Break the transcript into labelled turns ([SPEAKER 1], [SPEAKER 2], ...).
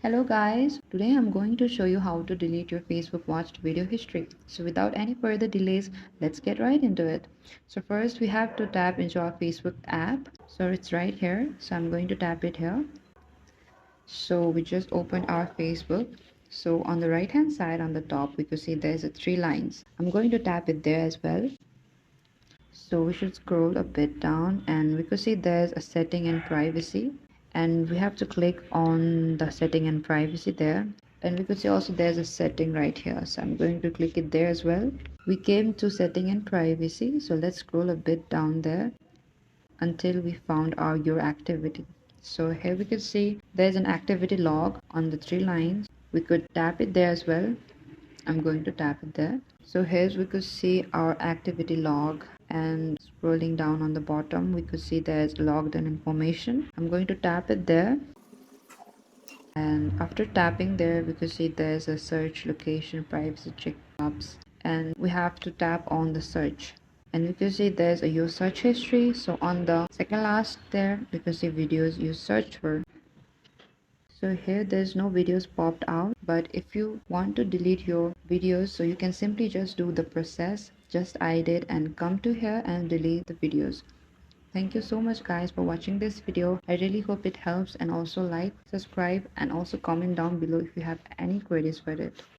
[SPEAKER 1] Hello guys, today I'm going to show you how to delete your Facebook watched video history. So without any further delays, let's get right into it. So first we have to tap into our Facebook app. So it's right here. So I'm going to tap it here. So we just opened our Facebook. So on the right hand side on the top, we could see there's a three lines. I'm going to tap it there as well. So we should scroll a bit down and we could see there's a setting and privacy, and we have to click on the setting and privacy there, and we could see also there's a setting right here, so I'm going to click it there as well. We came to setting and privacy, so let's scroll a bit down there until we found our your activity. So here we could see there's an activity log on the three lines. We could tap it there as well. I'm going to tap it there. So here we could see our activity log, and scrolling down on the bottom we could see there's logged in information. I'm going to tap it there, and after tapping there we could see there's a search location privacy checkups, and we have to tap on the search, and we can see there's a your search history. So on the second last there we can see videos you search for. So here there's no videos popped out, but if you want to delete your videos, so you can simply just do the process just I did and come to here and delete the videos. Thank you so much guys for watching this video. I really hope it helps, and also like, subscribe, and also comment down below if you have any queries for it.